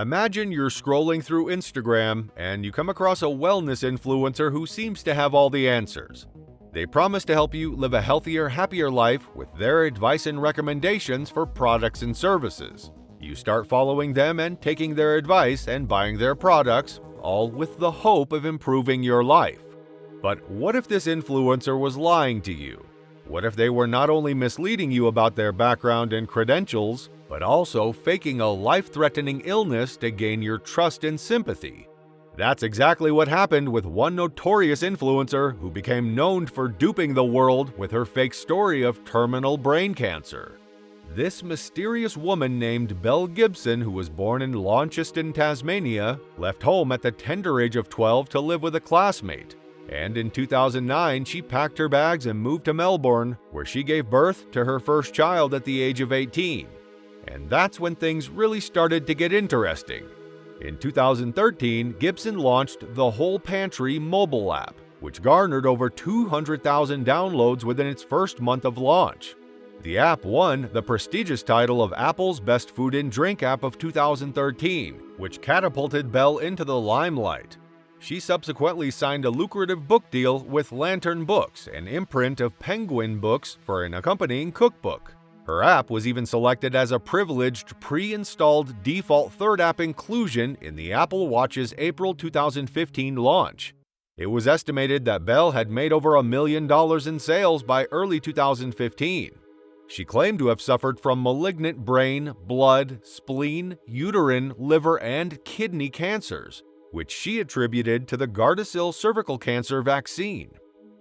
Imagine you're scrolling through Instagram and you come across a wellness influencer who seems to have all the answers. They promise to help you live a healthier, happier life with their advice and recommendations for products and services. You start following them and taking their advice and buying their products, all with the hope of improving your life. But what if this influencer was lying to you? What if they were not only misleading you about their background and credentials, but also faking a life-threatening illness to gain your trust and sympathy? That's exactly what happened with one notorious influencer who became known for duping the world with her fake story of terminal brain cancer. This mysterious woman named Belle Gibson, who was born in Launceston, Tasmania, left home at the tender age of 12 to live with a classmate. And in 2009, she packed her bags and moved to Melbourne, where she gave birth to her first child at the age of 18. And that's when things really started to get interesting. In 2013, Gibson launched the Whole Pantry mobile app, which garnered over 200,000 downloads within its first month of launch. The app won the prestigious title of Apple's Best Food and Drink app of 2013, which catapulted Belle into the limelight. She subsequently signed a lucrative book deal with Lantern Books, an imprint of Penguin Books, for an accompanying cookbook. Her app was even selected as a privileged pre-installed default third app inclusion in the Apple Watch's April 2015 launch. It was estimated that Belle had made over $1 million in sales by early 2015. She claimed to have suffered from malignant brain, blood, spleen, uterine, liver, and kidney cancers, which she attributed to the Gardasil cervical cancer vaccine.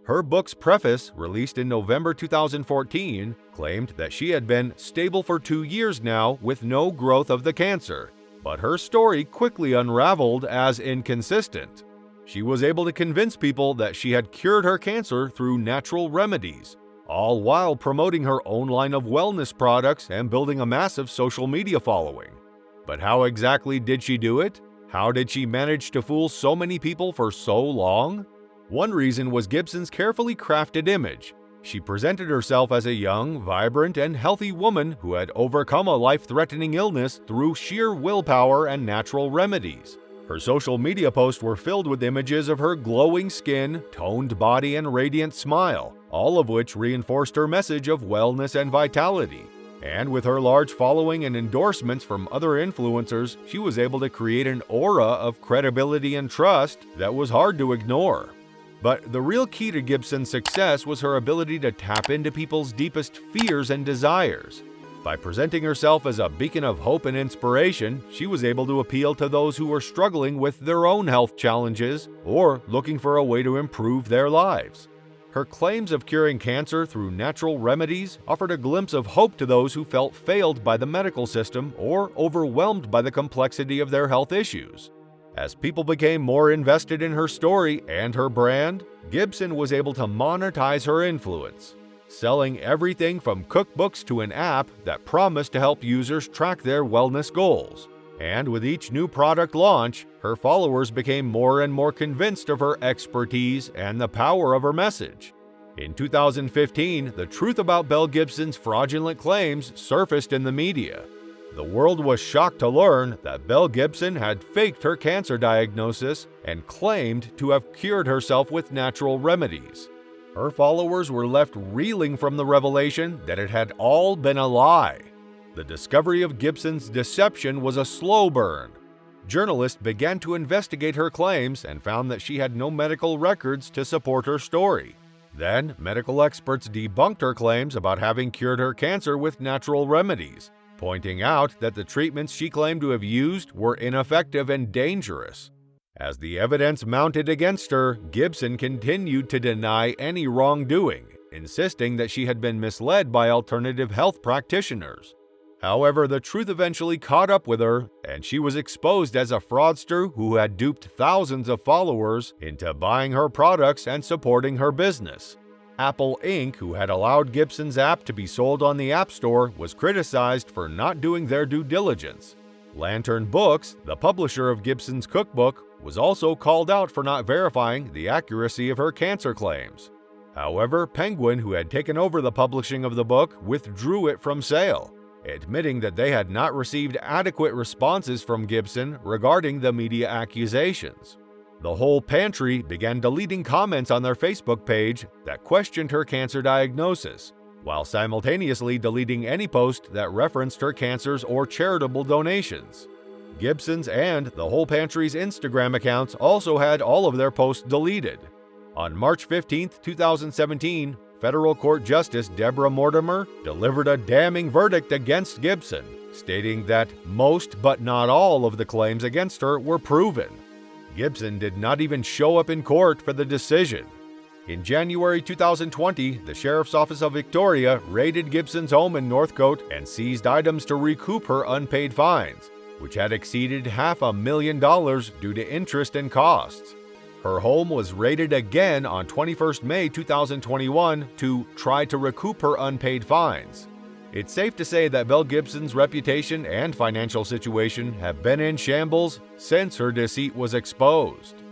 Her book's preface, released in November 2014, claimed that she had been stable for 2 years now with no growth of the cancer, but her story quickly unraveled as inconsistent. She was able to convince people that she had cured her cancer through natural remedies, all while promoting her own line of wellness products and building a massive social media following. But how exactly did she do it? How did she manage to fool so many people for so long? One reason was Gibson's carefully crafted image. She presented herself as a young, vibrant, and healthy woman who had overcome a life-threatening illness through sheer willpower and natural remedies. Her social media posts were filled with images of her glowing skin, toned body, and radiant smile, all of which reinforced her message of wellness and vitality. And with her large following and endorsements from other influencers, she was able to create an aura of credibility and trust that was hard to ignore. But the real key to Gibson's success was her ability to tap into people's deepest fears and desires. By presenting herself as a beacon of hope and inspiration, she was able to appeal to those who were struggling with their own health challenges or looking for a way to improve their lives. Her claims of curing cancer through natural remedies offered a glimpse of hope to those who felt failed by the medical system or overwhelmed by the complexity of their health issues. As people became more invested in her story and her brand, Gibson was able to monetize her influence, selling everything from cookbooks to an app that promised to help users track their wellness goals. And with each new product launch, her followers became more and more convinced of her expertise and the power of her message. In 2015, the truth about Belle Gibson's fraudulent claims surfaced in the media. The world was shocked to learn that Belle Gibson had faked her cancer diagnosis and claimed to have cured herself with natural remedies. Her followers were left reeling from the revelation that it had all been a lie. The discovery of Gibson's deception was a slow burn. Journalists began to investigate her claims and found that she had no medical records to support her story. Then, medical experts debunked her claims about having cured her cancer with natural remedies, pointing out that the treatments she claimed to have used were ineffective and dangerous. As the evidence mounted against her, Gibson continued to deny any wrongdoing, insisting that she had been misled by alternative health practitioners. However, the truth eventually caught up with her, and she was exposed as a fraudster who had duped thousands of followers into buying her products and supporting her business. Apple Inc., who had allowed Gibson's app to be sold on the App Store, was criticized for not doing their due diligence. Lantern Books, the publisher of Gibson's cookbook, was also called out for not verifying the accuracy of her cancer claims. However, Penguin, who had taken over the publishing of the book, withdrew it from sale. admitting that they had not received adequate responses from Gibson regarding the media accusations. The whole pantry began deleting comments on their Facebook page that questioned her cancer diagnosis, while simultaneously deleting any post that referenced her cancers or charitable donations. Gibson's and the whole pantry's Instagram accounts also had all of their posts deleted. On March 15, 2017, Federal Court Justice Deborah Mortimer delivered a damning verdict against Gibson, stating that most but not all of the claims against her were proven. Gibson did not even show up in court for the decision. In January 2020, the Sheriff's Office of Victoria raided Gibson's home in Northcote and seized items to recoup her unpaid fines, which had exceeded $500,000 due to interest and costs. Her home was raided again on 21 May 2021 to try to recoup her unpaid fines. It's safe to say that Belle Gibson's reputation and financial situation have been in shambles since her deceit was exposed.